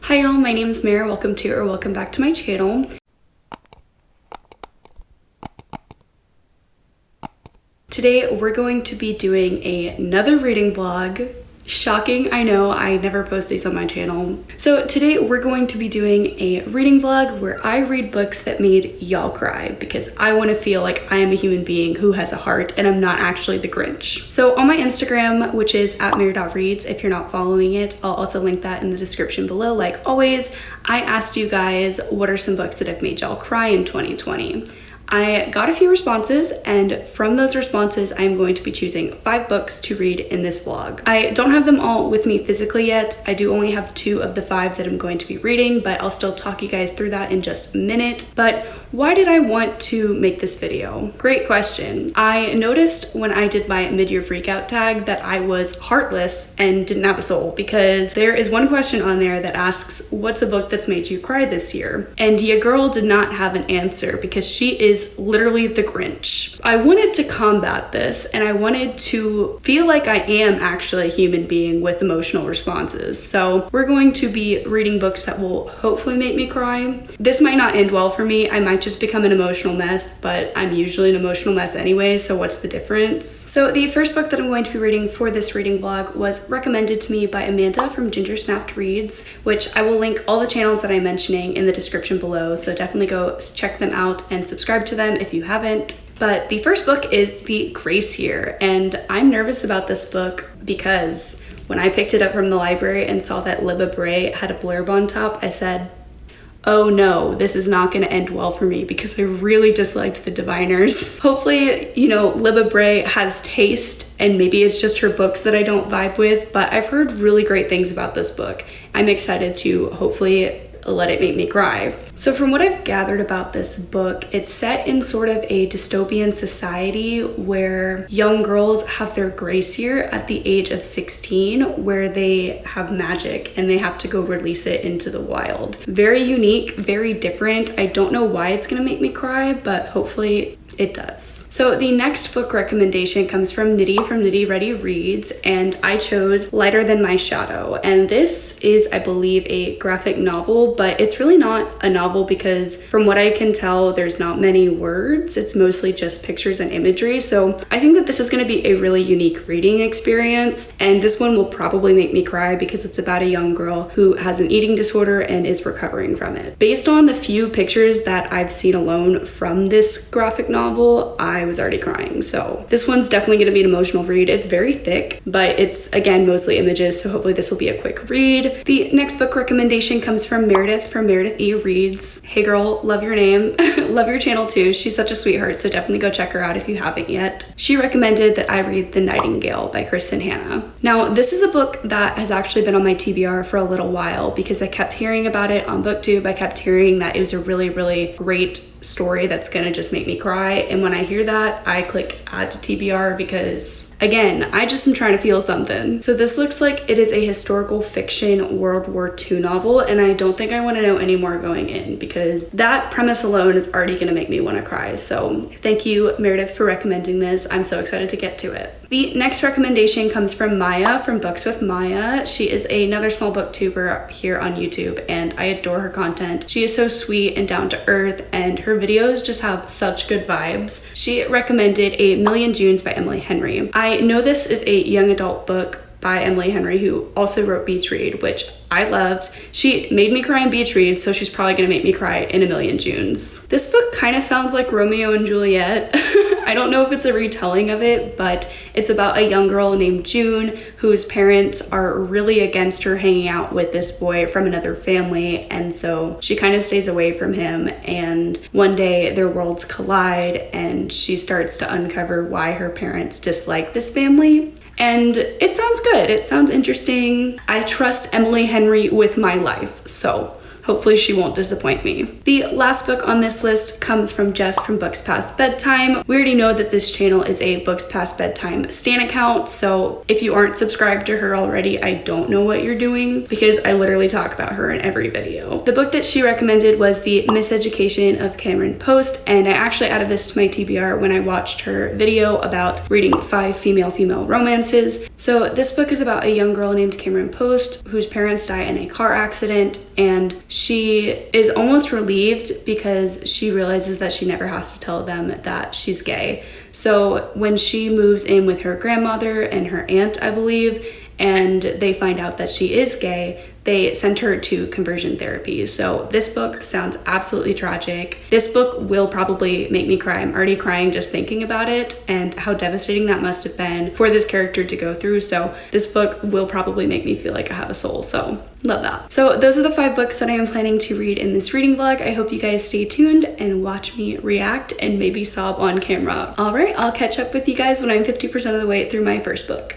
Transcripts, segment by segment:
Hi y'all, my name is Mara. Welcome back to my channel. Today we're going to be doing another reading vlog. Shocking, I know, I never post these on my channel. So today we're going to be doing a reading vlog where I read books that made y'all cry because I want to feel like I am a human being who has a heart and I'm not actually the Grinch. So on my Instagram, which is @mary.reads, if you're not following it, I'll also link that in the description below. Like always, I asked you guys what are some books that have made y'all cry in 2020. I got a few responses, and from those responses, I'm going to be choosing 5 books to read in this vlog. I don't have them all with me physically yet. I do only have 2 of the 5 that I'm going to be reading, but I'll still talk you guys through that in just a minute. But why did I want to make this video? Great question. I noticed when I did my mid-year freakout tag that I was heartless and didn't have a soul, because there is one question on there that asks, what's a book that's made you cry this year? And your girl did not have an answer because she is literally the Grinch. I wanted to combat this, and I wanted to feel like I am actually a human being with emotional responses. So we're going to be reading books that will hopefully make me cry. This might not end well for me. I might just become an emotional mess, but I'm usually an emotional mess anyway, so what's the difference? So the first book that I'm going to be reading for this reading vlog was recommended to me by Amanda from Ginger Snapped Reads, which I will link all the channels that I'm mentioning in the description below, so definitely go check them out and subscribe to them if you haven't. But the first book is The Grace Year, and I'm nervous about this book because when I picked it up from the library and saw that Libba Bray had a blurb on top, I said, oh no, this is not going to end well for me because I really disliked the diviners. Hopefully, you know, Libba Bray has taste and maybe it's just her books that I don't vibe with, but I've heard really great things about this book. I'm excited to hopefully let it make me cry. So from what I've gathered about this book, it's set in sort of a dystopian society where young girls have their grace year at the age of 16, where they have magic and they have to go release it into the wild. Very unique, very different. I don't know why it's gonna make me cry, but hopefully it does. So the next book recommendation comes from Nitty Ready Reads, and I chose Lighter Than My Shadow. And this is, I believe, a graphic novel, but it's really not a novel because from what I can tell, there's not many words. It's mostly just pictures and imagery. So I think that this is gonna be a really unique reading experience. And this one will probably make me cry because it's about a young girl who has an eating disorder and is recovering from it. Based on the few pictures that I've seen alone from this graphic novel, I was already crying. So this one's definitely going to be an emotional read. It's very thick, but it's again mostly images, so hopefully this will be a quick read. The next book recommendation comes from Meredith from Meredith E Reads. Hey girl, love your name. Love your channel too. She's such a sweetheart, so definitely go check her out if you haven't yet. She recommended that I read The Nightingale by Kristen Hanna. Now this is a book that has actually been on my TBR for a little while because I kept hearing about it on BookTube. I kept hearing that it was a really, really great story that's gonna just make me cry, and when I hear that, I click add to TBR because again, I just am trying to feel something. So this looks like it is a historical fiction World War II novel, and I don't think I want to know any more going in because that premise alone is already gonna make me want to cry. So thank you, Meredith, for recommending this. I'm so excited to get to it. The next recommendation comes from Maya from Books with Maya. She is another small booktuber here on YouTube, and I adore her content. She is so sweet and down to earth, and her videos just have such good vibes. She recommended A Million Junes by Emily Henry. I know this is a young adult book by Emily Henry, who also wrote Beach Read, which I loved. She made me cry in Beach Read, so she's probably gonna make me cry in A Million Junes. This book kind of sounds like Romeo and Juliet. I don't know if it's a retelling of it, but it's about a young girl named June whose parents are really against her hanging out with this boy from another family, and so she kind of stays away from him, and one day their worlds collide and she starts to uncover why her parents dislike this family. And it sounds good. It sounds interesting. I trust Emily Henry with my life, so hopefully she won't disappoint me. The last book on this list comes from Jess from Books Past Bedtime. We already know that this channel is a Books Past Bedtime stan account, so if you aren't subscribed to her already, I don't know what you're doing because I literally talk about her in every video. The book that she recommended was The Miseducation of Cameron Post, and I actually added this to my TBR when I watched her video about reading 5 female romances. So this book is about a young girl named Cameron Post whose parents die in a car accident, and she is almost relieved because she realizes that she never has to tell them that she's gay. So when she moves in with her grandmother and her aunt, I believe, and they find out that she is gay, they sent her to conversion therapy. So this book sounds absolutely tragic. This book will probably make me cry. I'm already crying just thinking about it and how devastating that must have been for this character to go through. So this book will probably make me feel like I have a soul. So love that. So those are the 5 books that I am planning to read in this reading vlog. I hope you guys stay tuned and watch me react and maybe sob on camera. All right, I'll catch up with you guys when I'm 50% of the way through my first book.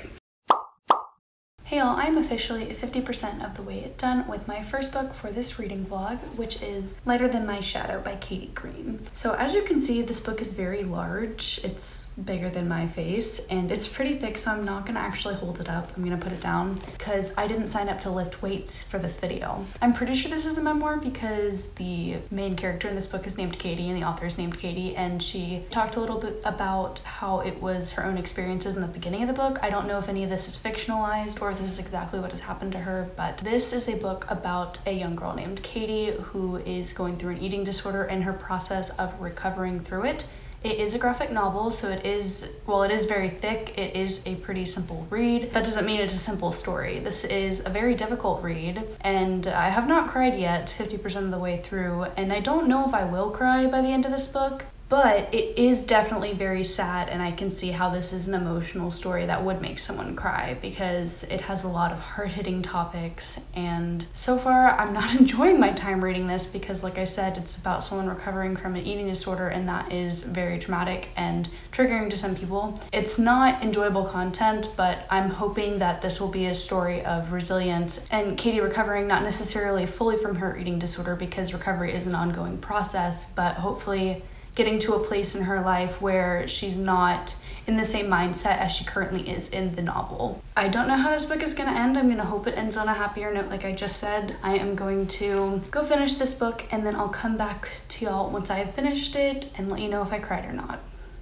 Hey y'all, I'm officially 50% of the way done with my first book for this reading vlog, which is Lighter Than My Shadow by Katie Green. So as you can see, this book is very large. It's bigger than my face and it's pretty thick, so I'm not gonna actually hold it up. I'm gonna put it down because I didn't sign up to lift weights for this video. I'm pretty sure this is a memoir because the main character in this book is named Katie and the author is named Katie, and she talked a little bit about how it was her own experiences in the beginning of the book. I don't know if any of this is fictionalized or if this is exactly what has happened to her, but this is a book about a young girl named Katie who is going through an eating disorder and her process of recovering through it. It is a graphic novel, so it is very thick. It is a pretty simple read. That doesn't mean it's a simple story. This is a very difficult read, and I have not cried yet 50% of the way through, and I don't know if I will cry by the end of this book. But it is definitely very sad, and I can see how this is an emotional story that would make someone cry because it has a lot of hard-hitting topics, and so far I'm not enjoying my time reading this because, like I said, it's about someone recovering from an eating disorder, and that is very traumatic and triggering to some people. It's not enjoyable content, but I'm hoping that this will be a story of resilience and Katie recovering, not necessarily fully from her eating disorder because recovery is an ongoing process, but hopefully getting to a place in her life where she's not in the same mindset as she currently is in the novel. I don't know how this book is gonna end. I'm gonna hope it ends on a happier note like I just said. I am going to go finish this book and then I'll come back to y'all once I have finished it and let you know if I cried or not.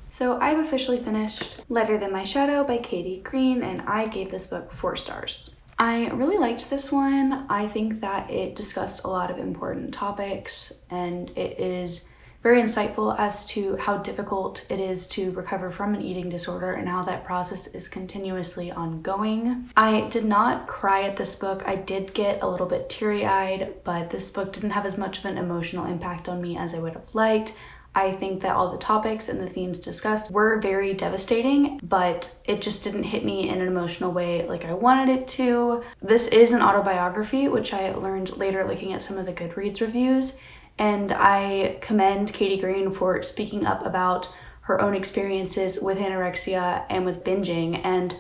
So I've officially finished Lighter Than My Shadow by Katie Green, and I gave this book 4 stars. I really liked this one. I think that it discussed a lot of important topics and it is very insightful as to how difficult it is to recover from an eating disorder and how that process is continuously ongoing. I did not cry at this book. I did get a little bit teary-eyed, but this book didn't have as much of an emotional impact on me as I would have liked. I think that all the topics and the themes discussed were very devastating, but it just didn't hit me in an emotional way like I wanted it to. This is an autobiography, which I learned later looking at some of the Goodreads reviews. And I commend Katie Green for speaking up about her own experiences with anorexia and with binging. And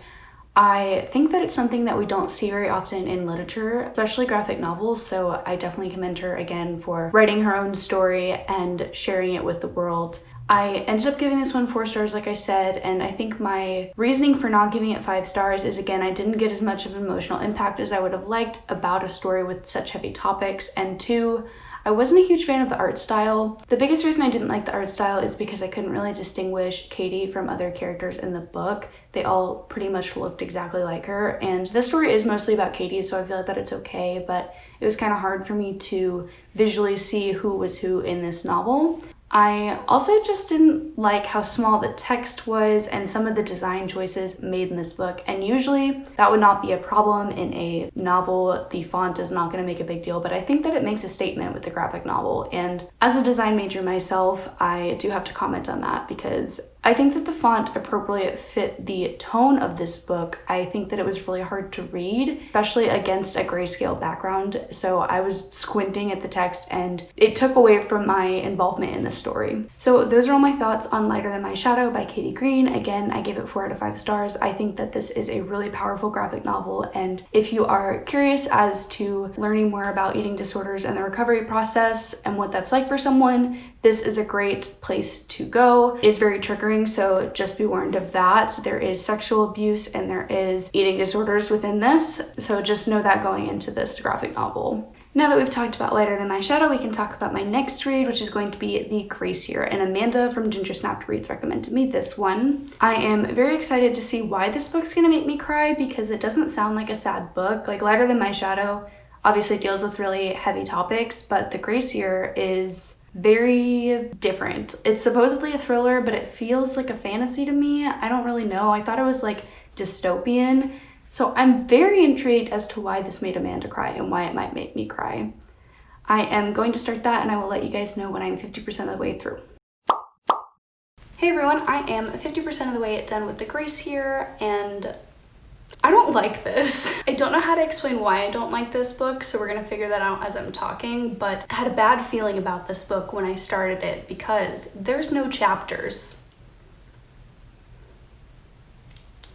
I think that it's something that we don't see very often in literature, especially graphic novels. So I definitely commend her again for writing her own story and sharing it with the world. I ended up giving this one 4 stars, like I said, and I think my reasoning for not giving it 5 stars is, again, I didn't get as much of an emotional impact as I would have liked about a story with such heavy topics, and 2, I wasn't a huge fan of the art style. The biggest reason I didn't like the art style is because I couldn't really distinguish Katie from other characters in the book. They all pretty much looked exactly like her, and this story is mostly about Katie, so I feel like that it's okay, but it was kind of hard for me to visually see who was who in this novel. I also just didn't like how small the text was and some of the design choices made in this book. And usually that would not be a problem in a novel. The font is not going to make a big deal, but I think that it makes a statement with the graphic novel. And as a design major myself, I do have to comment on that because I think that the font appropriately fit the tone of this book. I think that it was really hard to read, especially against a grayscale background. So I was squinting at the text and it took away from my involvement in the story. So those are all my thoughts on Lighter Than My Shadow by Katie Green. Again, I gave it 4 out of 5 stars. I think that this is a really powerful graphic novel, and if you are curious as to learning more about eating disorders and the recovery process and what that's like for someone, this is a great place to go. It is very triggering, so just be warned of that. There is sexual abuse and there is eating disorders within this, so just know that going into this graphic novel. Now that we've talked about Lighter Than My Shadow, we can talk about my next read, which is going to be The Gracier, and Amanda from Ginger Snapped Reads recommended me this one. I am very excited to see why this book's gonna make me cry, because it doesn't sound like a sad book. Like Lighter Than My Shadow obviously deals with really heavy topics, but The Gracier is very different. It's supposedly a thriller, but it feels like a fantasy to me. I don't really know. I thought it was like dystopian. So I'm very intrigued as to why this made Amanda cry and why it might make me cry. I am going to start that and I will let you guys know when I'm 50% of the way through. Hey everyone, I am 50% of the way done with The Gracier and I don't like this. I don't know how to explain why I don't like this book, so we're gonna figure that out as I'm talking, but I had a bad feeling about this book when I started it because there's no chapters.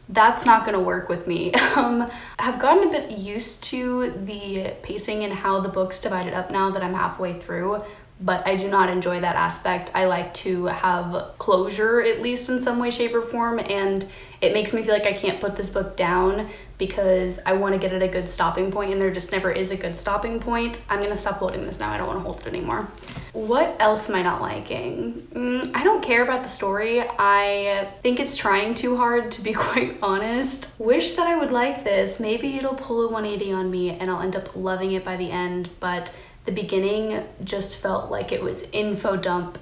That's not gonna work with me. I've gotten a bit used to the pacing and how the book's divided up now that I'm halfway through, but I do not enjoy that aspect. I like to have closure, at least in some way, shape, or form, and it makes me feel like I can't put this book down because I want to get at a good stopping point, and there just never is a good stopping point. I'm gonna stop holding this now. I don't want to hold it anymore. What else am I not liking? I don't care about the story. I think it's trying too hard, to be quite honest. Wish that I would like this. Maybe it'll pull a 180 on me and I'll end up loving it by the end, but the beginning just felt like it was info dump,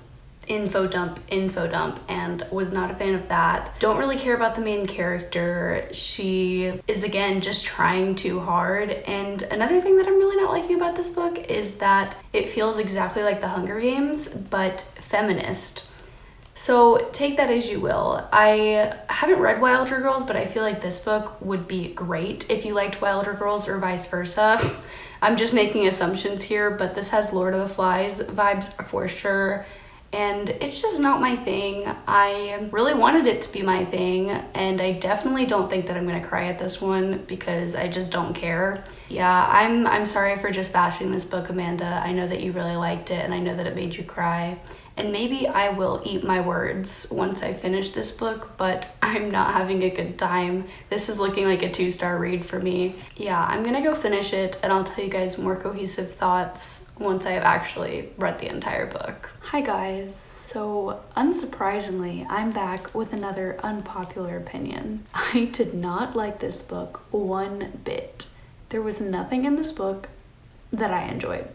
and was not a fan of that. Don't really care about the main character. She is, again, just trying too hard. And another thing that I'm really not liking about this book is that it feels exactly like The Hunger Games, but feminist. So take that as you will. I haven't read Wilder Girls, but I feel like this book would be great if you liked Wilder Girls or vice versa. I'm just making assumptions here, but this has Lord of the Flies vibes for sure. And it's just not my thing. I really wanted it to be my thing, and I definitely don't think that I'm gonna cry at this one because I just don't care. Yeah, I'm sorry for just bashing this book, Amanda. I know that you really liked it, and I know that it made you cry. And maybe I will eat my words once I finish this book, but I'm not having a good time. This is looking like a 2-star read for me. Yeah, I'm gonna go finish it, and I'll tell you guys more cohesive thoughts once I have actually read the entire book. Hi guys, so unsurprisingly, I'm back with another unpopular opinion. I did not like this book one bit. There was nothing in this book that I enjoyed.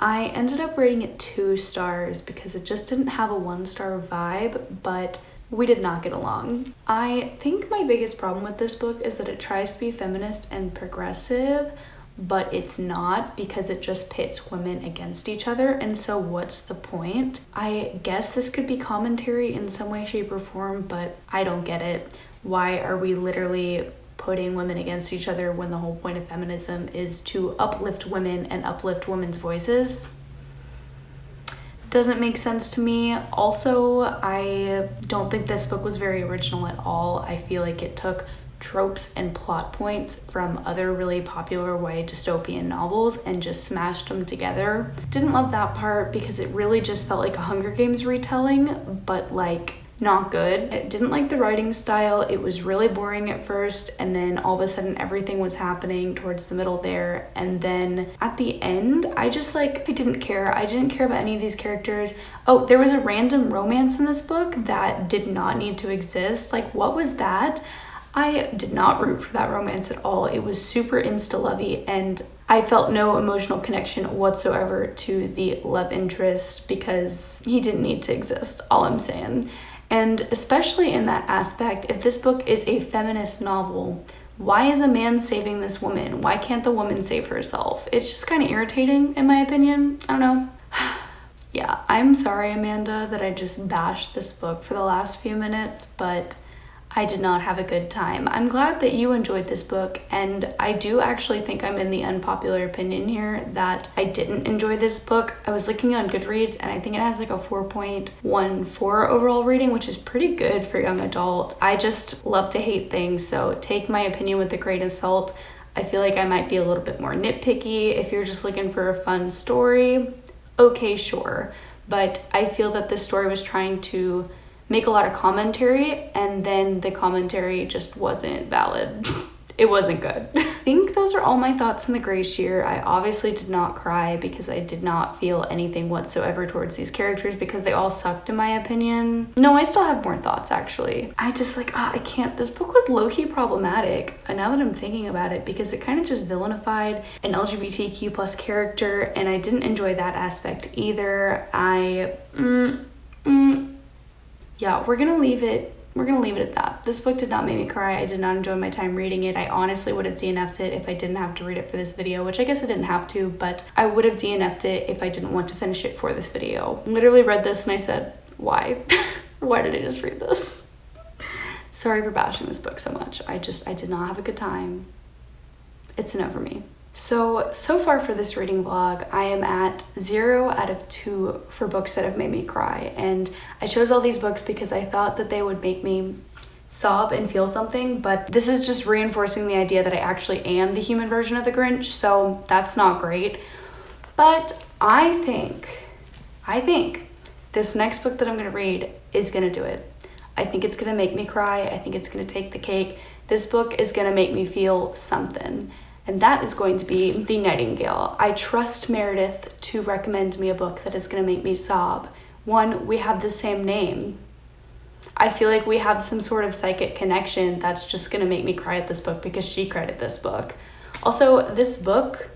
I ended up rating it 2 stars because it just didn't have a 1-star vibe, but we did not get along. I think my biggest problem with this book is that it tries to be feminist and progressive, but it's not because it just pits women against each other, and so what's the point? I guess this could be commentary in some way, shape, or form, but I don't get it. Why are we literally putting women against each other when the whole point of feminism is to uplift women and uplift women's voices? Doesn't make sense to me. Also, I don't think this book was very original at all. I feel like it took tropes and plot points from other really popular YA dystopian novels and just smashed them together. Didn't love that part because it really just felt like a Hunger Games retelling, but like not good. I didn't like the writing style. It was really boring at first, and then all of a sudden everything was happening towards the middle there, and then at the end I didn't care. I didn't care about any of these characters. Oh, there was a random romance in this book that did not need to exist. Like, what was that? I did not root for that romance at all. It was super insta-lovey, and I felt no emotional connection whatsoever to the love interest because he didn't need to exist, all I'm saying. And especially in that aspect, if this book is a feminist novel, why is a man saving this woman? Why can't the woman save herself? It's just kind of irritating, in my opinion. I don't know. Yeah, I'm sorry, Amanda, that I just bashed this book for the last few minutes, but I did not have a good time. I'm glad that you enjoyed this book, and I do actually think I'm in the unpopular opinion here that I didn't enjoy this book. I was looking on Goodreads, and I think it has like a 4.14 overall rating, which is pretty good for young adult. I just love to hate things, so take my opinion with a grain of salt. I feel like I might be a little bit more nitpicky. If you're just looking for a fun story, okay, sure. But I feel that this story was trying to make a lot of commentary, and then the commentary just wasn't valid. It wasn't good. think those are all my thoughts on the Grey Shear. I obviously did not cry because I did not feel anything whatsoever towards these characters because they all sucked in my opinion. No, I still have more thoughts actually. I just like, I can't. This book was low-key problematic now that I'm thinking about it because it kind of just villainified an LGBTQ plus character and I didn't enjoy that aspect either. Yeah, we're gonna leave it at that. This book did not make me cry. I did not enjoy my time reading it. I honestly would have DNF'd it if I didn't have to read it for this video, which I guess I didn't have to, but I would have DNF'd it if I didn't want to finish it for this video. Literally read this and I said, why? Why did I just read this? Sorry for bashing this book so much. I did not have a good time. It's a no for me. So far for this reading vlog, I am at 0 out of 2 for books that have made me cry. And I chose all these books because I thought that they would make me sob and feel something, but this is just reinforcing the idea that I actually am the human version of the Grinch, so that's not great. But I think this next book that I'm gonna read is gonna do it. I think it's gonna make me cry. I think it's gonna take the cake. This book is gonna make me feel something. And that is going to be The Nightingale. I trust Meredith to recommend me a book that is going to make me sob. One, we have the same name. I feel like we have some sort of psychic connection that's just going to make me cry at this book because she cried at this book. Also, this book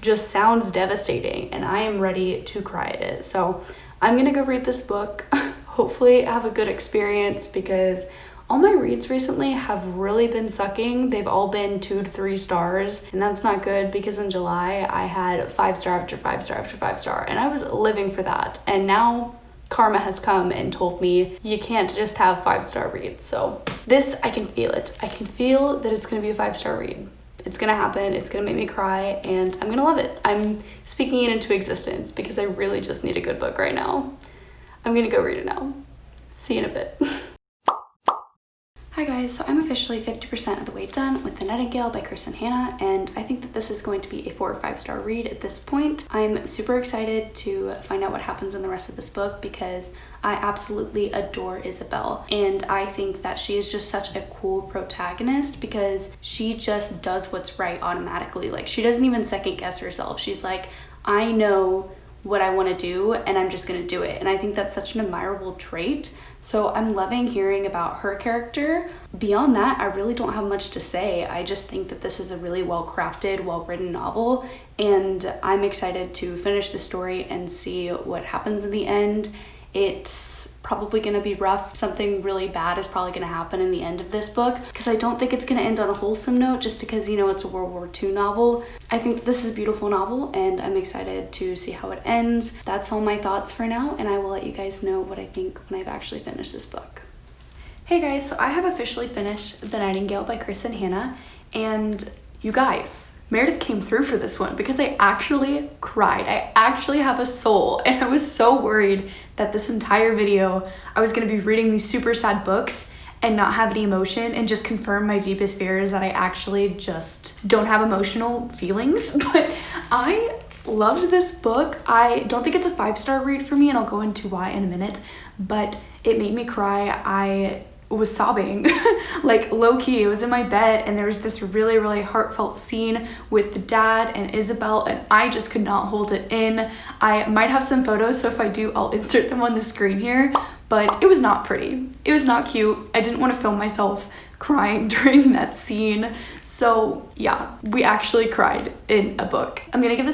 just sounds devastating and I am ready to cry at it. So I'm going to go read this book. Hopefully have a good experience because all my reads recently have really been sucking. They've all been 2 to 3 stars, and that's not good because in July I had 5 star after 5 star after 5 star, and I was living for that. And now karma has come and told me you can't just have 5 star reads. So this, I can feel it. I can feel that it's gonna be a 5 star read. It's gonna happen, it's gonna make me cry, and I'm gonna love it. I'm speaking it into existence because I really just need a good book right now. I'm gonna go read it now. See you in a bit. Hi guys, so I'm officially 50% of the way done with The Nightingale by Chris and Hannah, and I think that this is going to be a 4 or 5 star read at this point. I'm super excited to find out what happens in the rest of this book because I absolutely adore Isabel, and I think that she is just such a cool protagonist because she just does what's right automatically. Like, she doesn't even second guess herself. She's like, I know what I want to do and I'm just gonna do it, and I think that's such an admirable trait. So I'm loving hearing about her character. Beyond that, I really don't have much to say. I just think that this is a really well-crafted, well-written novel, and I'm excited to finish the story and see what happens in the end. It's probably gonna be rough. Something really bad is probably gonna happen in the end of this book because I don't think it's gonna end on a wholesome note just because, you know, it's a World War II novel. I think this is a beautiful novel and I'm excited to see how it ends. That's all my thoughts for now, and I will let you guys know what I think when I've actually finished this book. Hey guys, so I have officially finished The Nightingale by Chris and Hannah, and you guys, Meredith came through for this one because I actually cried. I actually have a soul, and I was so worried that this entire video I was gonna be reading these super sad books and not have any emotion and just confirm my deepest fears that I actually just don't have emotional feelings. But I loved this book. I don't think it's a 5 star read for me, and I'll go into why in a minute, but it made me cry. I was sobbing like low-key. I was in my bed and there was this really, really heartfelt scene with the dad and Isabel, and I just could not hold it in. I might have some photos, so if I do, I'll insert them on the screen here, but it was not pretty. It was not cute. I didn't want to film myself crying during that scene. So yeah, we actually cried in a book. I'm gonna give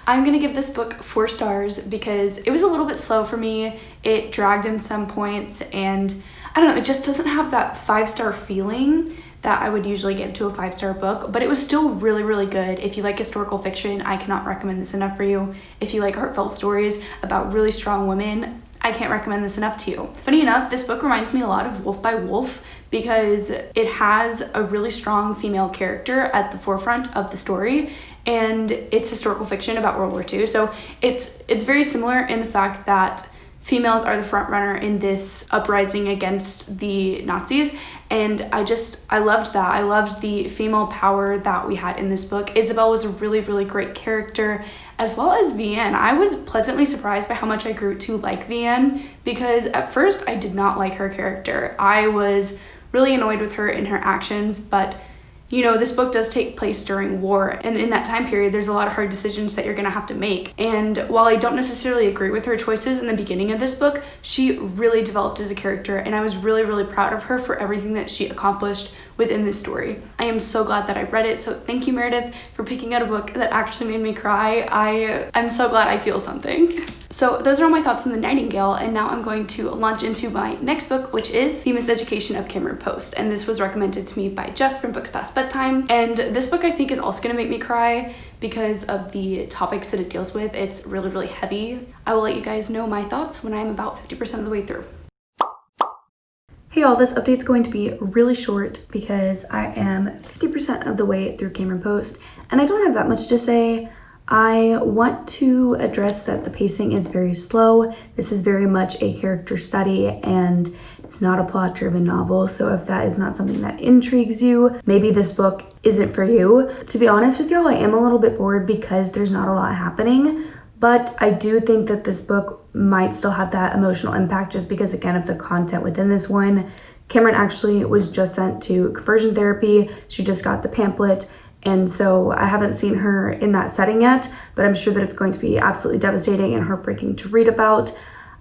I'm gonna give this book 4 stars because it was a little bit slow for me. It dragged in some points, and I don't know, it just doesn't have that 5 star feeling that I would usually give to a 5 star book, but it was still really, really good. If you like historical fiction, I cannot recommend this enough for you. If you like heartfelt stories about really strong women, I can't recommend this enough to you. Funny enough, this book reminds me a lot of Wolf by Wolf because it has a really strong female character at the forefront of the story, and it's historical fiction about World War II. So it's very similar in the fact that females are the front runner in this uprising against the Nazis, and I loved that. I loved the female power that we had in this book. Isabel was a really, really great character, as well as Vianne. I was pleasantly surprised by how much I grew to like Vianne because at first I did not like her character. I was really annoyed with her in her actions, but You know, this book does take place during war, and in that time period, there's a lot of hard decisions that you're gonna have to make. And while I don't necessarily agree with her choices in the beginning of this book, she really developed as a character, and I was really, really proud of her for everything that she accomplished within this story. I am so glad that I read it, so thank you, Meredith, for picking out a book that actually made me cry. I'm so glad I feel something. So those are all my thoughts on the Nightingale, and now I'm going to launch into my next book, which is The Miseducation of Cameron Post, and this was recommended to me by Jess from Books Past Bedtime. And this book I think is also going to make me cry because of the topics that it deals with. It's really, really heavy. I will let you guys know my thoughts when I'm about 50% of the way through. Hey all, this update's going to be really short because I am 50% of the way through Cameron Post, and I don't have that much to say. I want to address that the pacing is very slow. This is very much a character study and it's not a plot-driven novel, so if that is not something that intrigues you, maybe this book isn't for you. To be honest with y'all, I am a little bit bored because there's not a lot happening, but I do think that this book might still have that emotional impact just because, again, of the content within this one. Cameron actually was just sent to conversion therapy. She just got the pamphlet. And so I haven't seen her in that setting yet, but I'm sure that it's going to be absolutely devastating and heartbreaking to read about.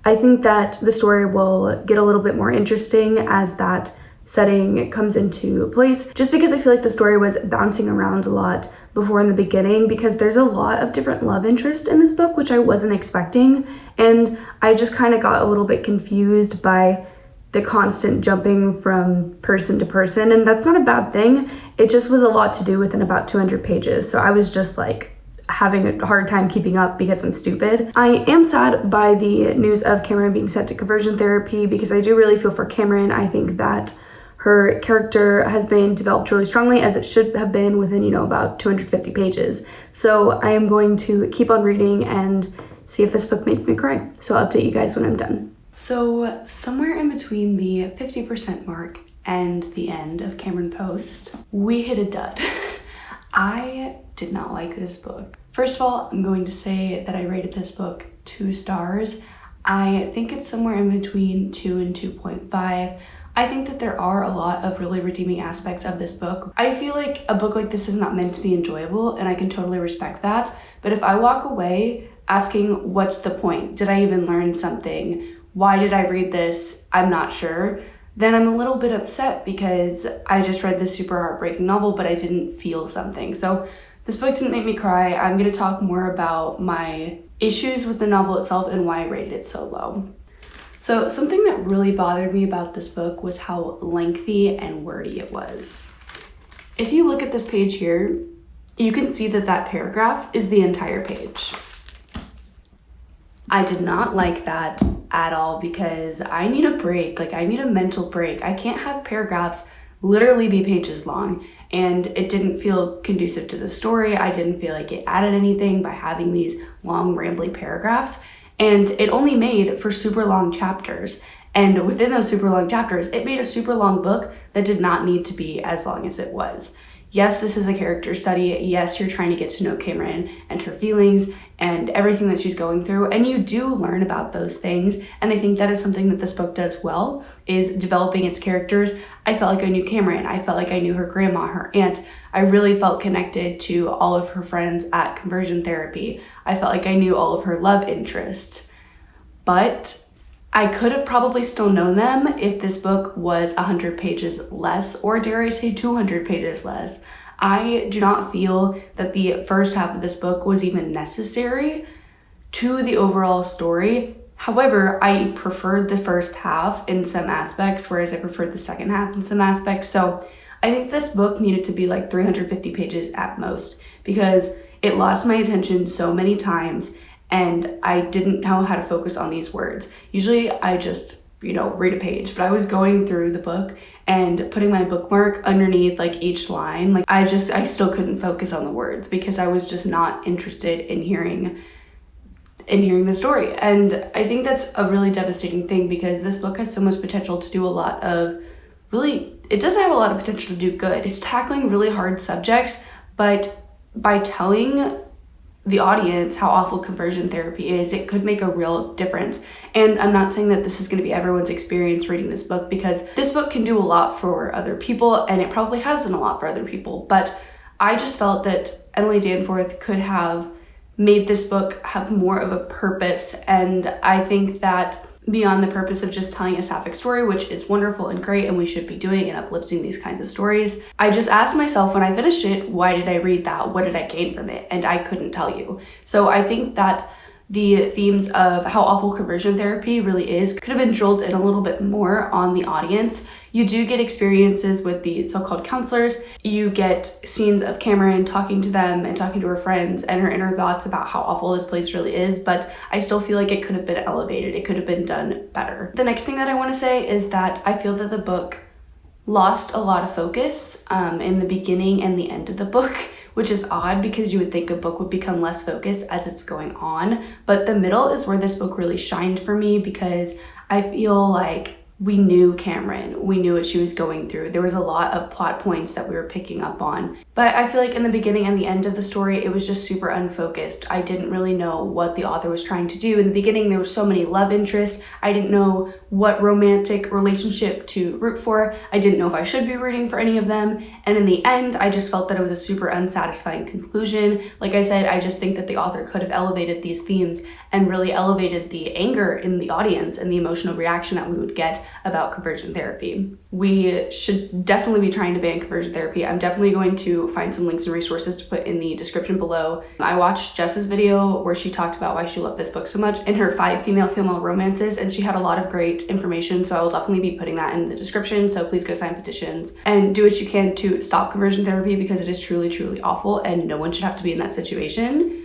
I think that the story will get a little bit more interesting as that setting comes into place, just because I feel like the story was bouncing around a lot before in the beginning, because there's a lot of different love interest in this book, which I wasn't expecting. And I just kind of got a little bit confused by the constant jumping from person to person, and that's not a bad thing. It just was a lot to do within about 200 pages, so I was just like having a hard time keeping up because I'm stupid. I am sad by the news of Cameron being sent to conversion therapy because I do really feel for Cameron. I think that her character has been developed really strongly, as it should have been within, you know, about 250 pages. So I am going to keep on reading and see if this book makes me cry. So I'll update you guys when I'm done. So somewhere in between the 50% mark and the end of Cameron Post, we hit a dud. I did not like this book. First of all, I'm going to say that I rated this book 2 stars. I think it's somewhere in between 2 and 2.5. I think that there are a lot of really redeeming aspects of this book. I feel like a book like this is not meant to be enjoyable, and I can totally respect that. But if I walk away asking, what's the point? Did I even learn something? Why did I read this? I'm not sure. Then I'm a little bit upset because I just read this super heartbreaking novel, but I didn't feel something. So this book didn't make me cry. I'm gonna talk more about my issues with the novel itself and why I rated it so low. So something that really bothered me about this book was how lengthy and wordy it was. If you look at this page here, you can see that that paragraph is the entire page. I did not like that at all because I need a break. Like, I need a mental break. I can't have paragraphs literally be pages long, and it didn't feel conducive to the story. I didn't feel like it added anything by having these long rambly paragraphs, and it only made for super long chapters. And within those super long chapters, it made a super long book that did not need to be as long as it was. Yes, this is a character study. Yes, you're trying to get to know Cameron and her feelings and everything that she's going through, and you do learn about those things. And I think that is something that this book does well, is developing its characters. I felt like I knew Cameron. I felt like I knew her grandma, her aunt. I really felt connected to all of her friends at conversion therapy. I felt like I knew all of her love interests. But I could have probably still known them if this book was 100 pages less, or dare I say 200 pages less. I do not feel that the first half of this book was even necessary to the overall story. However, I preferred the first half in some aspects, whereas I preferred the second half in some aspects. So I think this book needed to be like 350 pages at most, because it lost my attention so many times and I didn't know how to focus on these words. Usually I just, read a page, but I was going through the book and putting my bookmark underneath like each line. Like I still couldn't focus on the words because I was just not interested in hearing the story. And I think that's a really devastating thing, because this book has so much potential to do a lot of it does have a lot of potential to do good. It's tackling really hard subjects, but by telling the audience how awful conversion therapy is, it could make a real difference. And I'm not saying that this is going to be everyone's experience reading this book, because this book can do a lot for other people, and it probably has done a lot for other people. But I just felt that Emily Danforth could have made this book have more of a purpose. And I think that beyond the purpose of just telling a sapphic story, which is wonderful and great and we should be doing and uplifting these kinds of stories, I just asked myself when I finished it, why did I read that? What did I gain from it? And I couldn't tell you. So I think that the themes of how awful conversion therapy really is could have been drilled in a little bit more on the audience. You do get experiences with the so-called counselors. You get scenes of Cameron talking to them and talking to her friends and her inner thoughts about how awful this place really is, but I still feel like it could have been elevated. It could have been done better. The next thing that I want to say is that I feel that the book lost a lot of focus in the beginning and the end of the book, which is odd because you would think a book would become less focused as it's going on. But the middle is where this book really shined for me, because I feel like we knew Cameron, we knew what she was going through. There was a lot of plot points that we were picking up on. But I feel like in the beginning and the end of the story, it was just super unfocused. I didn't really know what the author was trying to do. In the beginning, there were so many love interests. I didn't know what romantic relationship to root for. I didn't know if I should be rooting for any of them. And in the end, I just felt that it was a super unsatisfying conclusion. Like I said, I just think that the author could have elevated these themes and really elevated the anger in the audience and the emotional reaction that we would get about conversion therapy. We should definitely be trying to ban conversion therapy. I'm definitely going to find some links and resources to put in the description below. I watched Jess's video where she talked about why she loved this book so much in her 5 female romances, and she had a lot of great information, so I will definitely be putting that in the description. So please go sign petitions and do what you can to stop conversion therapy, because it is truly awful and no one should have to be in that situation.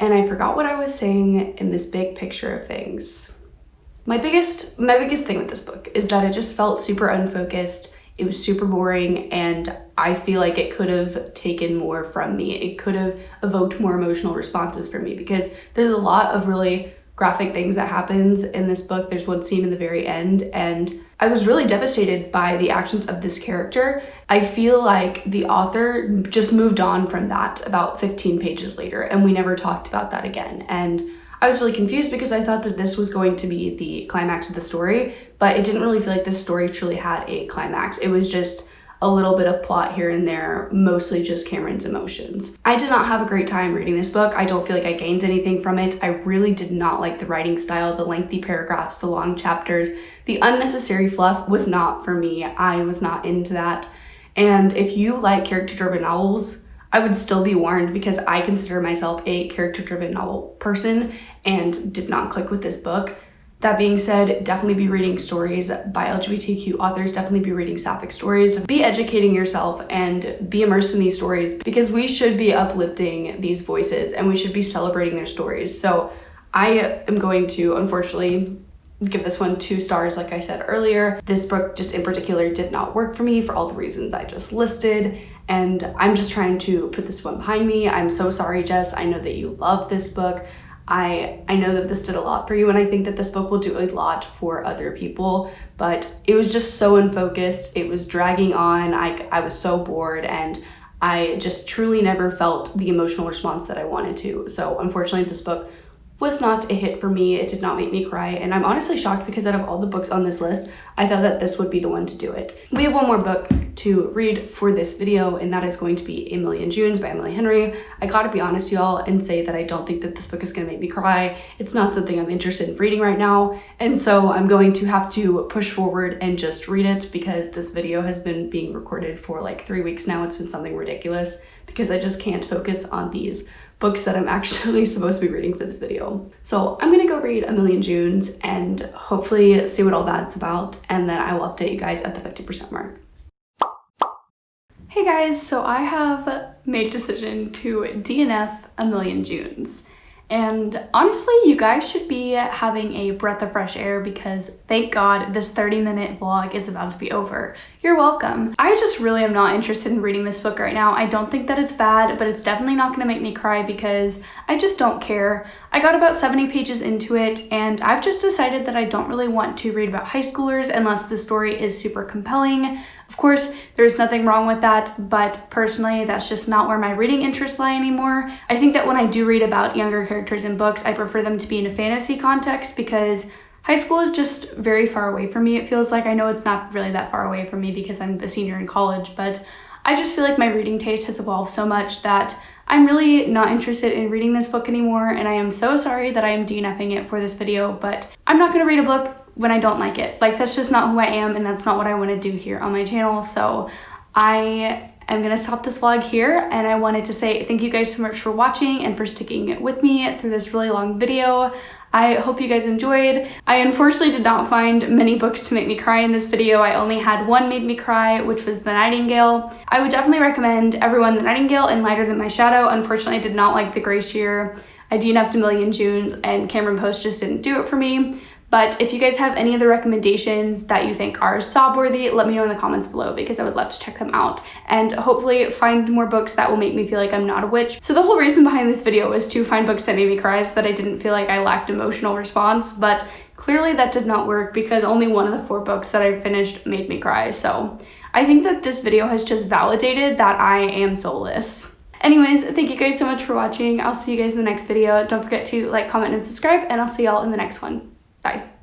And I forgot what I was saying in this big picture of things. My biggest thing with this book is that it just felt super unfocused. It was super boring, and I feel like it could have taken more from me. It could have evoked more emotional responses from me, because there's a lot of really graphic things that happens in this book. There's one scene in the very end, and I was really devastated by the actions of this character. I feel like the author just moved on from that about 15 pages later, and we never talked about that again. And I was really confused because I thought that this was going to be the climax of the story, but it didn't really feel like this story truly had a climax. It was just a little bit of plot here and there, mostly just Cameron's emotions. I did not have a great time reading this book. I don't feel like I gained anything from it. I really did not like the writing style, the lengthy paragraphs, the long chapters. The unnecessary fluff was not for me. I was not into that. And if you like character-driven novels, I would still be warned, because I consider myself a character-driven novel person and did not click with this book. That being said, definitely be reading stories by LGBTQ authors, definitely be reading sapphic stories, be educating yourself and be immersed in these stories, because we should be uplifting these voices and we should be celebrating their stories. So I am going to, unfortunately, give this one 2 stars. Like I said earlier, this book just in particular did not work for me for all the reasons I just listed, and I'm just trying to put this one behind me. I'm so sorry, Jess. I know that you love this book. I know that this did a lot for you, and I think that this book will do a lot for other people, but it was just so unfocused. It was dragging on. I was so bored, and I just truly never felt the emotional response that I wanted to. So unfortunately, this book was not a hit for me. It did not make me cry, and I'm honestly shocked, because out of all the books on this list, I thought that this would be the one to do it. We have one more book to read for this video, and that is going to be A Million Junes by Emily Henry. I gotta be honest, y'all, and say that I don't think that this book is gonna make me cry. It's not something I'm interested in reading right now, and so I'm going to have to push forward and just read it, because this video has been being recorded for like 3 weeks now. It's been something ridiculous, because I just can't focus on these books that I'm actually supposed to be reading for this video. So I'm gonna go read A Million Junes and hopefully see what all that's about, and then I will update you guys at the 50% mark. Hey guys, so I have made a decision to DNF A Million Junes. And honestly, you guys should be having a breath of fresh air, because thank God this 30-minute vlog is about to be over. You're welcome. I just really am not interested in reading this book right now. I don't think that it's bad, but it's definitely not gonna make me cry, because I just don't care. I got about 70 pages into it, and I've just decided that I don't really want to read about high schoolers unless the story is super compelling. Of course, there's nothing wrong with that, but personally, that's just not where my reading interests lie anymore. I think that when I do read about younger characters in books, I prefer them to be in a fantasy context because high school is just very far away from me. It feels like, I know it's not really that far away from me because I'm a senior in college, but I just feel like my reading taste has evolved so much that I'm really not interested in reading this book anymore, and I am so sorry that I am DNFing it for this video, but I'm not gonna read a book when I don't like it. Like, that's just not who I am, and that's not what I want to do here on my channel. So I am gonna stop this vlog here, and I wanted to say thank you guys so much for watching and for sticking with me through this really long video. I hope you guys enjoyed. I unfortunately did not find many books to make me cry in this video. I only had one made me cry, which was The Nightingale. I would definitely recommend everyone The Nightingale and Lighter Than My Shadow. Unfortunately, I did not like The Gray Shear. I DNF'd a million Junes, and Cameron Post just didn't do it for me. But if you guys have any other recommendations that you think are sob-worthy, let me know in the comments below because I would love to check them out and hopefully find more books that will make me feel like I'm not a witch. So the whole reason behind this video was to find books that made me cry so that I didn't feel like I lacked emotional response, but clearly that did not work because only one of the 4 books that I finished made me cry. So I think that this video has just validated that I am soulless. Anyways, thank you guys so much for watching. I'll see you guys in the next video. Don't forget to like, comment, and subscribe, and I'll see y'all in the next one. Bye.